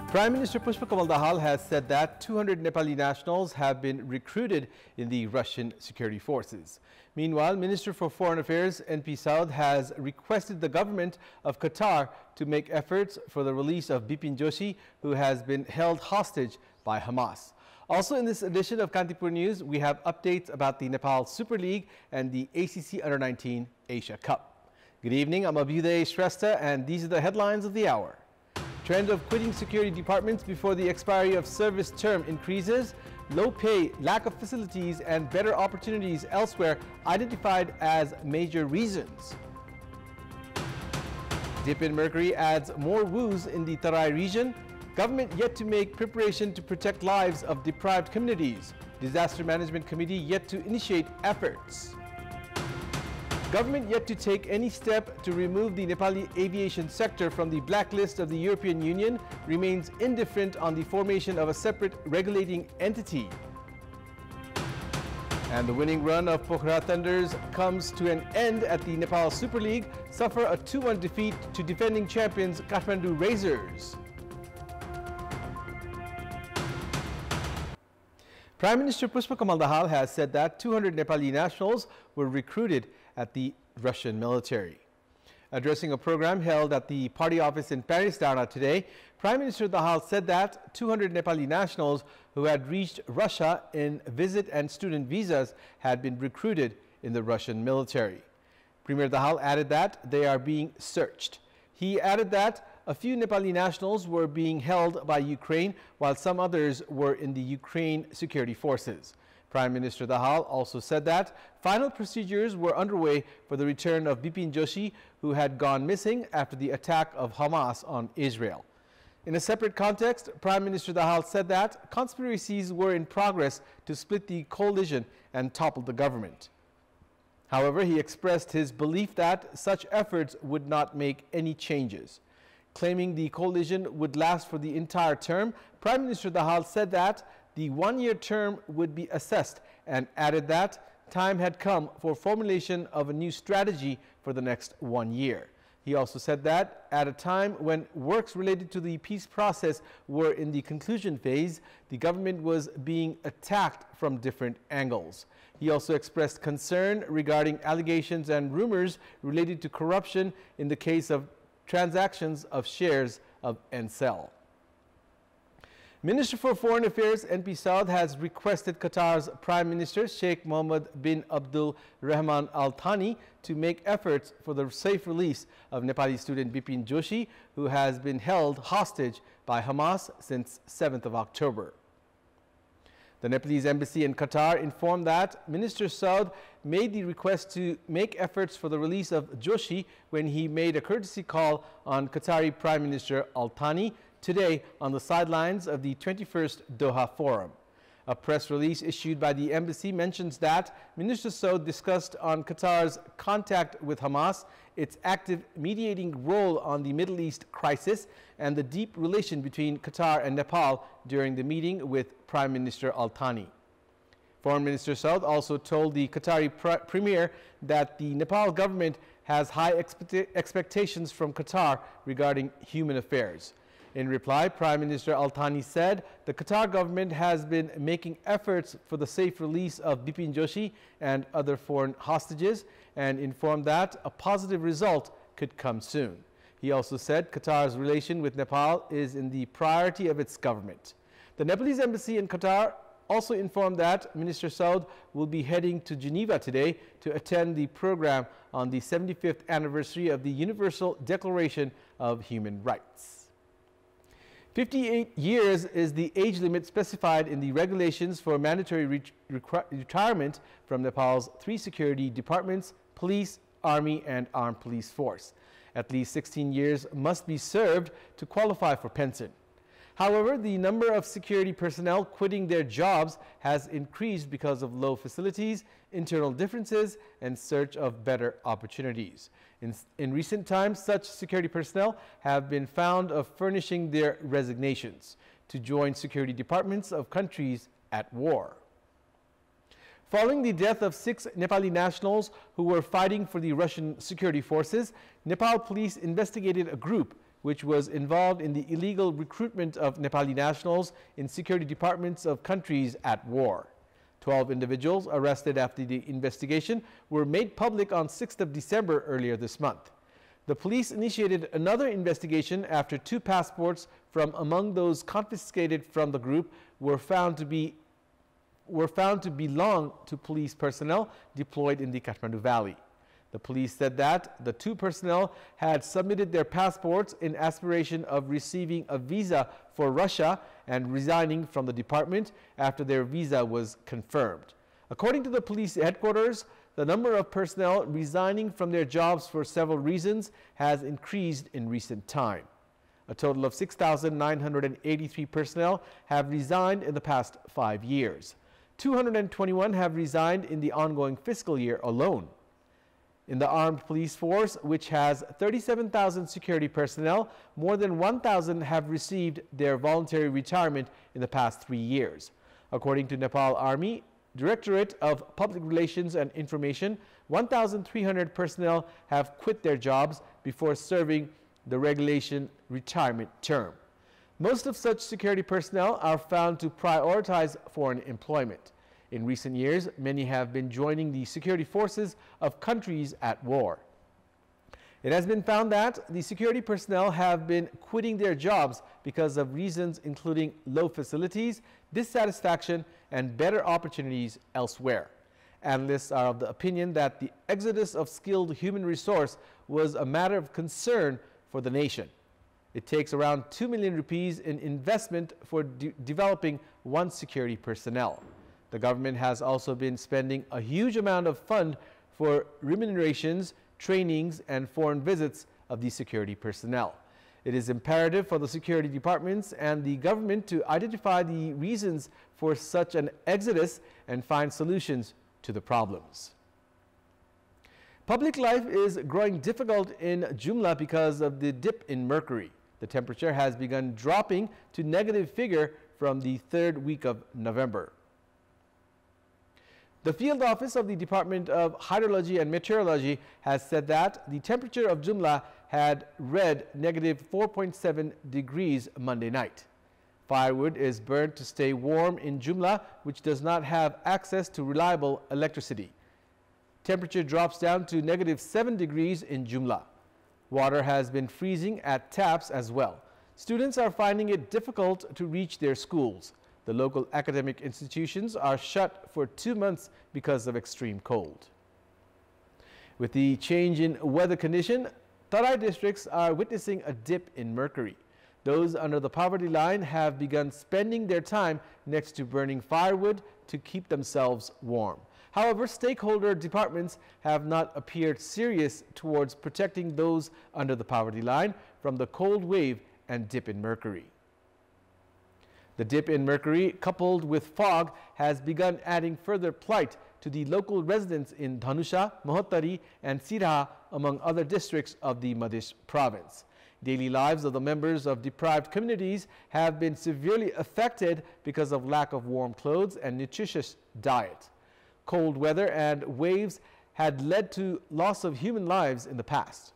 Prime Minister Pushpakamal Dahal has said that 200 Nepali nationals have been recruited in the Russian security forces. Meanwhile, Minister for Foreign Affairs NP Saud has requested the government of Qatar to make efforts for the release of Bipin Joshi, who has been held hostage by Hamas. Also in this edition of Kantipur News, we have updates about the Nepal Super League and the ACC Under-19 Asia Cup. Good evening, I'm Abhyuday Shrestha and these are the headlines of the hour. Trend of quitting security departments before the expiry of service term increases. Low pay, lack of facilities and better opportunities elsewhere identified as major reasons. Dip in mercury adds more woes in the Tarai region. Government yet to make preparation to protect lives of deprived communities. Disaster Management Committee yet to initiate efforts. Government yet to take any step to remove the Nepali aviation sector from the blacklist of the European Union, remains indifferent on the formation of a separate regulating entity. And the winning run of Pokhara Thunders comes to an end at the Nepal Super League, suffer a 2-1 defeat to defending champions Kathmandu Razors. Prime Minister Pushpakamal Dahal has said that 200 Nepali nationals were recruited at the Russian military. Addressing a program held at the party office in Paris today, Prime Minister Dahal said that 200 Nepali nationals who had reached Russia in visit and student visas had been recruited in the Russian military. Premier Dahal added that they are being searched. He added that a few Nepali nationals were being held by Ukraine, while some others were in the Ukraine security forces. Prime Minister Dahal also said that final procedures were underway for the return of Bipin Joshi, who had gone missing after the attack of Hamas on Israel. In a separate context, Prime Minister Dahal said that conspiracies were in progress to split the coalition and topple the government. However, he expressed his belief that such efforts would not make any changes. Claiming the coalition would last for the entire term, Prime Minister Dahal said that the one-year term would be assessed and added that time had come for formulation of a new strategy for the next 1 year. He also said that at a time when works related to the peace process were in the conclusion phase, the government was being attacked from different angles. He also expressed concern regarding allegations and rumors related to corruption in the case of transactions of shares of Ncell. Minister for Foreign Affairs NP Saud has requested Qatar's Prime Minister Sheikh Mohammed bin Abdul Rahman Al Thani to make efforts for the safe release of Nepali student Bipin Joshi, who has been held hostage by Hamas since 7th of October. The Nepalese embassy in Qatar informed that Minister Saud made the request to make efforts for the release of Joshi when he made a courtesy call on Qatari Prime Minister Al Thani today on the sidelines of the 21st Doha Forum. A press release issued by the embassy mentions that Minister Saud discussed on Qatar's contact with Hamas, its active mediating role on the Middle East crisis, and the deep relation between Qatar and Nepal during the meeting with Prime Minister Al Thani. Foreign Minister Saud also told the Qatari Premier that the Nepal government has high expectations from Qatar regarding human affairs. In reply, Prime Minister Al Thani said the Qatar government has been making efforts for the safe release of Bipin Joshi and other foreign hostages and informed that a positive result could come soon. He also said Qatar's relation with Nepal is in the priority of its government. The Nepalese embassy in Qatar also informed that Minister Saud will be heading to Geneva today to attend the program on the 75th anniversary of the Universal Declaration of Human Rights. 58 years is the age limit specified in the regulations for mandatory retirement from Nepal's 3 security departments, police, army, and armed police force. At least 16 years must be served to qualify for pension. However, the number of security personnel quitting their jobs has increased because of low facilities, internal differences, and search of better opportunities. In recent times, such security personnel have been found of furnishing their resignations to join security departments of countries at war. Following the death of 6 Nepali nationals who were fighting for the Russian security forces, Nepal police investigated a group which was involved in the illegal recruitment of Nepali nationals in security departments of countries at war. 12 individuals arrested after the investigation were made public on 6th of December earlier this month. The police initiated another investigation after 2 passports from among those confiscated from the group were found to belong to police personnel deployed in the Kathmandu Valley. The police said that the 2 personnel had submitted their passports in aspiration of receiving a visa for Russia and resigning from the department after their visa was confirmed. According to the police headquarters, the number of personnel resigning from their jobs for several reasons has increased in recent time. A total of 6,983 personnel have resigned in the past 5 years. 221 have resigned in the ongoing fiscal year alone. In the armed police force, which has 37,000 security personnel, more than 1,000 have received their voluntary retirement in the past 3 years. According to Nepal Army Directorate of Public Relations and Information, 1,300 personnel have quit their jobs before serving the regulation retirement term. Most of such security personnel are found to prioritize foreign employment. In recent years, many have been joining the security forces of countries at war. It has been found that the security personnel have been quitting their jobs because of reasons including low facilities, dissatisfaction, and better opportunities elsewhere. Analysts are of the opinion that the exodus of skilled human resource was a matter of concern for the nation. It takes around 2 million rupees in investment for developing one security personnel. The government has also been spending a huge amount of fund for remunerations, trainings, and foreign visits of the security personnel. It is imperative for the security departments and the government to identify the reasons for such an exodus and find solutions to the problems. Public life is growing difficult in Jumla because of the dip in mercury. The temperature has begun dropping to negative figure from the 3rd week of November. The field office of the Department of Hydrology and Meteorology has said that the temperature of Jumla had read negative 4.7 degrees Monday night. Firewood is burned to stay warm in Jumla, which does not have access to reliable electricity. Temperature drops down to negative 7 degrees in Jumla. Water has been freezing at taps as well. Students are finding it difficult to reach their schools. The local academic institutions are shut for 2 months because of extreme cold. With the change in weather condition, Tarai districts are witnessing a dip in mercury. Those under the poverty line have begun spending their time next to burning firewood to keep themselves warm. However, stakeholder departments have not appeared serious towards protecting those under the poverty line from the cold wave and dip in mercury. The dip in mercury, coupled with fog, has begun adding further plight to the local residents in Dhanusha, Mohottari, and Sirha, among other districts of the Madhya province. Daily lives of the members of deprived communities have been severely affected because of lack of warm clothes and nutritious diet. Cold weather and waves had led to loss of human lives in the past.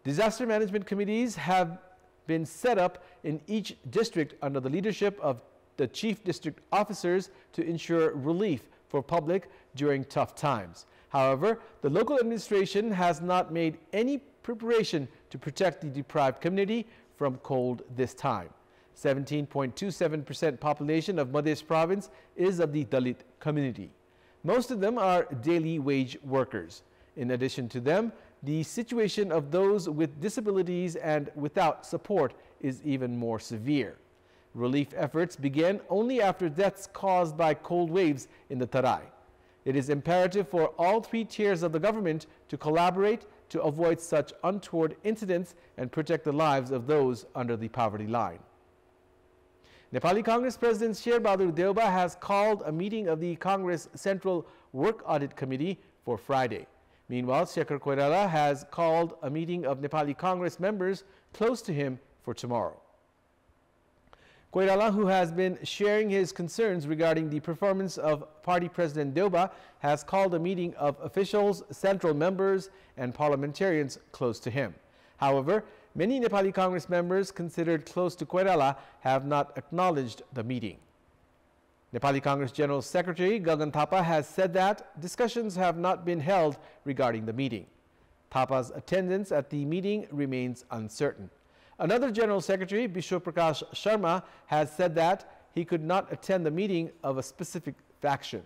Disaster management committees have been set up in each district under the leadership of the chief district officers to ensure relief for public during tough times. However, the local administration has not made any preparation to protect the deprived community from cold this time. 17.27% population of Madhya province is of the Dalit community. Most of them are daily wage workers. In addition to them, the situation of those with disabilities and without support is even more severe. Relief efforts began only after deaths caused by cold waves in the Tarai. It is imperative for all 3 tiers of the government to collaborate to avoid such untoward incidents and protect the lives of those under the poverty line. Nepali Congress President Sher Bahadur Deuba has called a meeting of the Congress Central Work Audit Committee for Friday. Meanwhile, Shekhar Koirala has called a meeting of Nepali Congress members close to him for tomorrow. Koirala, who has been sharing his concerns regarding the performance of Party President Deuba, has called a meeting of officials, central members, and parliamentarians close to him. However, many Nepali Congress members considered close to Koirala have not acknowledged the meeting. Nepali Congress General Secretary Gagan Thapa has said that discussions have not been held regarding the meeting. Thapa's attendance at the meeting remains uncertain. Another General Secretary, Bishwa Prakash Sharma, has said that he could not attend the meeting of a specific faction.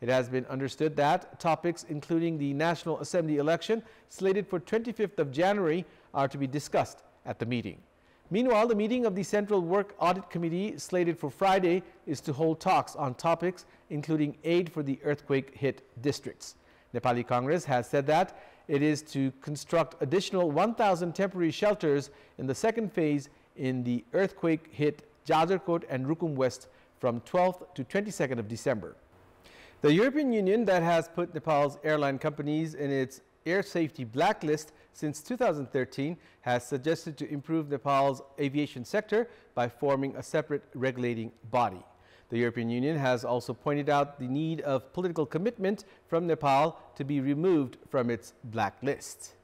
It has been understood that topics including the National Assembly election slated for 25th of January are to be discussed at the meeting. Meanwhile, the meeting of the Central Work Audit Committee slated for Friday is to hold talks on topics including aid for the earthquake-hit districts. Nepali Congress has said that it is to construct additional 1,000 temporary shelters in the second phase in the earthquake-hit Jajarkot and Rukum West from 12th to 22nd of December. The European Union, that has put Nepal's airline companies in its air safety blacklist since 2013, has suggested to improve Nepal's aviation sector by forming a separate regulating body. The European Union has also pointed out the need of political commitment from Nepal to be removed from its blacklist.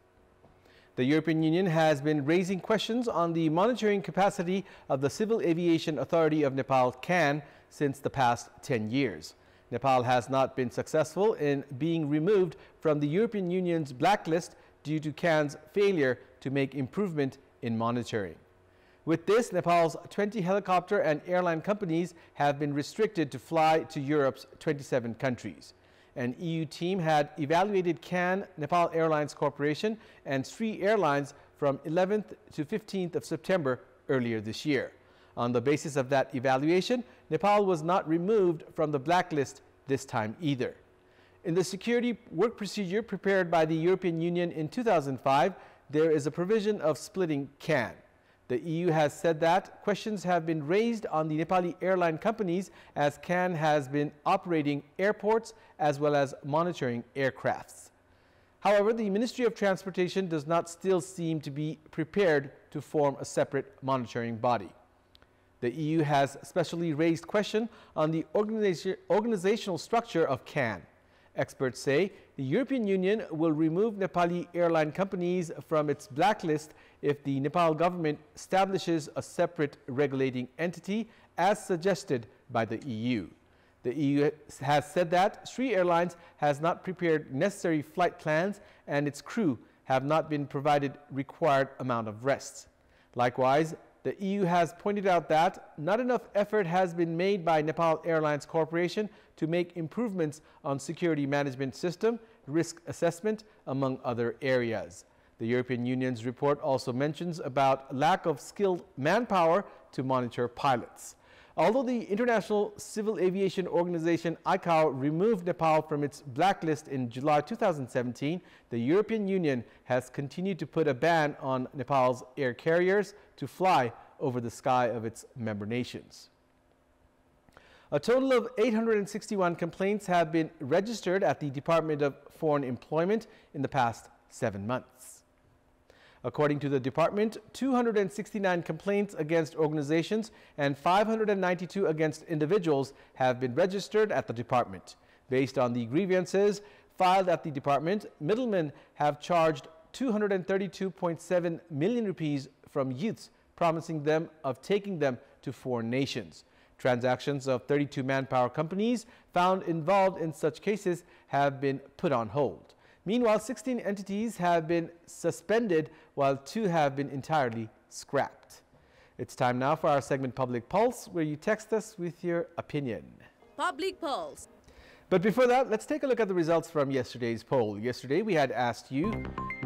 The European Union has been raising questions on the monitoring capacity of the Civil Aviation Authority of Nepal, CAN, since the past 10 years. Nepal has not been successful in being removed from the European Union's blacklist due to CAN's failure to make improvement in monitoring. With this, Nepal's 20 helicopter and airline companies have been restricted to fly to Europe's 27 countries. An EU team had evaluated CAN, Nepal Airlines Corporation, and Sri Airlines from 11th to 15th of September earlier this year. On the basis of that evaluation, Nepal was not removed from the blacklist this time either. In the security work procedure prepared by the European Union in 2005, there is a provision of splitting CAN. The EU has said that questions have been raised on the Nepali airline companies as CAN has been operating airports as well as monitoring aircrafts. However, the Ministry of Transportation does not still seem to be prepared to form a separate monitoring body. The EU has especially raised question on the organizational structure of CAN. Experts say the European Union will remove Nepali airline companies from its blacklist if the Nepal government establishes a separate regulating entity as suggested by the EU. The EU has said that Sri Airlines has not prepared necessary flight plans and its crew have not been provided required amount of rest. Likewise, the EU has pointed out that not enough effort has been made by Nepal Airlines Corporation to make improvements on security management system, risk assessment, among other areas. The European Union's report also mentions about lack of skilled manpower to monitor pilots. Although the International Civil Aviation Organization ICAO removed Nepal from its blacklist in July 2017, the European Union has continued to put a ban on Nepal's air carriers to fly over the sky of its member nations. A total of 861 complaints have been registered at the Department of Foreign Employment in the past 7 months. According to the department, 269 complaints against organizations and 592 against individuals have been registered at the department. Based on the grievances filed at the department, middlemen have charged 232.7 million rupees from youths, promising them of taking them to foreign nations. Transactions of 32 manpower companies found involved in such cases have been put on hold. Meanwhile, 16 entities have been suspended while 2 have been entirely scrapped. It's time now for our segment Public Pulse, where you text us with your opinion. Public Pulse. But before that, let's take a look at the results from yesterday's poll. Yesterday, we had asked you,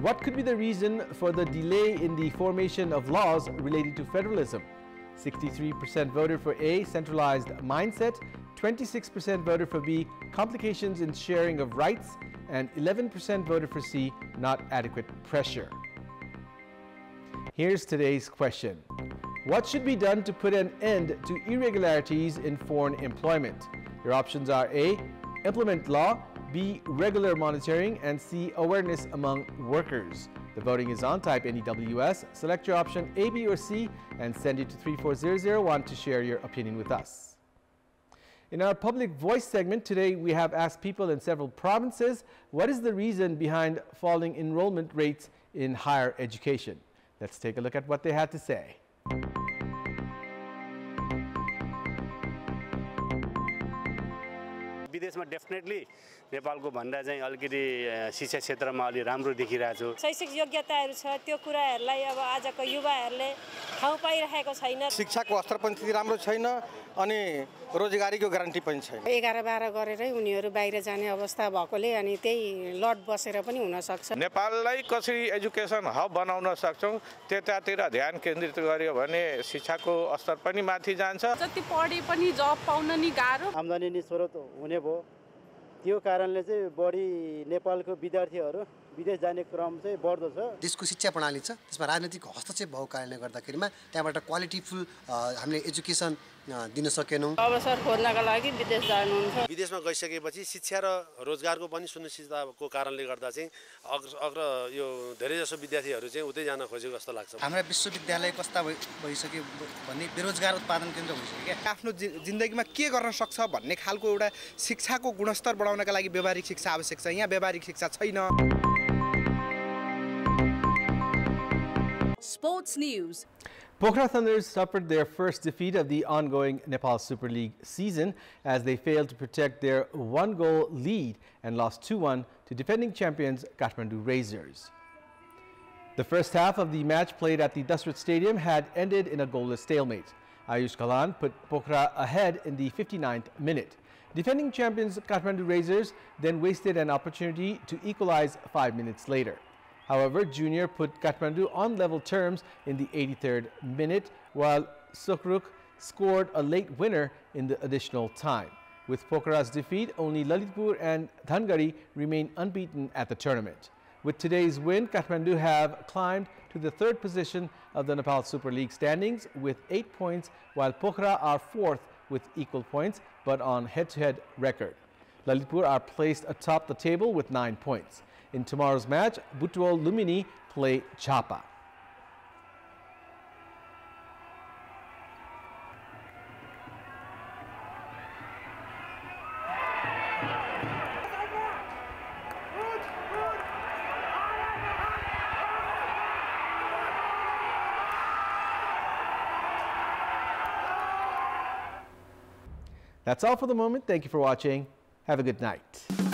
what could be the reason for the delay in the formation of laws related to federalism? 63% voted for A, centralized mindset, 26% voted for B, complications in sharing of rights, and 11% voted for C, not adequate pressure. Here's today's question. What should be done to put an end to irregularities in foreign employment? Your options are A, implement law, B, regular monitoring, and C, awareness among workers. The voting is on. Type NEWS, select your option A, B, or C, and send it to 34001 to share your opinion with us. In our Public Voice segment today, we have asked people in several provinces, what is the reason behind falling enrollment rates in higher education? Let's take a look at what they had to say. विदेशमा definitely नेपालको भन्दा चाहिँ अलिकति शिक्षा क्षेत्रमा अलि राम्रो देखिरहेको छ। शैक्षिक योग्यताहरू छ त्यो कुराहरूलाई अब आजको युवाहरूले ठाउँ पाइरहेको छैन। शिक्षाको स्तर पनि त्यति राम्रो छैन अनि रोजगारीको ग्यारेन्टी पनि छैन। 11-12 गरेरै उनीहरू बाहिर जाने अवस्था भएकोले अनि त्यही लड बसेर पनि हुन सक्छ। नेपाललाई कसरी एजुकेसन हब बनाउन सक्छौं त्यतातिर ध्यान केन्द्रित गर्यो भने शिक्षाको स्तर पनि माथि जान्छ। जति पढे पनि जब पाउन नि गाह्रो। आम्दानी नि स्रोत हुने भयो त्यो कारणले चाहिँ बढी नेपालको विद्यार्थीहरू विदेश जाने क्रम चाहिँ बढ्दो छ। देशको शिक्षा प्रणाली छ त्यसमा राजनीतिक हस्तक्षेप भएको कारणले गर्दाखेरिमा त्यहाँबाट क्वालिटीफुल हामीले एजुकेसन दिन सकेनौं। अवसर खोज्नका लागि विदेश जानुहुन्छ। विदेशमा गइसकेपछि शिक्षा र रोजगारको पनि सुनिश्चितताको कारणले गर्दा चाहिँ अग्र यो धेरै जसो विद्यार्थीहरू चाहिँ उतै जान खोजेको जस्तो लाग्छ। हाम्रो विश्वविद्यालय कस्ता भइसक्यो भन्ने बेरोजगार उत्पादन केन्द्र भइसक्यो क्या। आफ्नो जिन्दगीमा के गर्न सक्छ भन्ने खालको एउटा शिक्षाको गुणस्तर बढाउनका लागि व्यावहारिक शिक्षा आवश्यक छ। यहाँ व्यावहारिक शिक्षा छैन। Sports News. Pokhara Thunders suffered their first defeat of the ongoing Nepal Super League season as they failed to protect their one-goal lead and lost 2-1 to defending champions Kathmandu Razors. The first half of the match played at the Dasrat Stadium had ended in a goalless stalemate. Ayush Kalan put Pokhara ahead in the 59th minute. Defending champions Kathmandu Razors then wasted an opportunity to equalize 5 minutes later. However, Junior put Kathmandu on level terms in the 83rd minute, while Sukruk scored a late winner in the additional time. With Pokhara's defeat, only Lalitpur and Dhangari remain unbeaten at the tournament. With today's win, Kathmandu have climbed to the 3rd position of the Nepal Super League standings with 8 points, while Pokhara are 4th with equal points, but on head-to-head record. Lalitpur are placed atop the table with 9 points. In tomorrow's match, Butual Lumini play Chapa. That's all for the moment. Thank you for watching. Have a good night.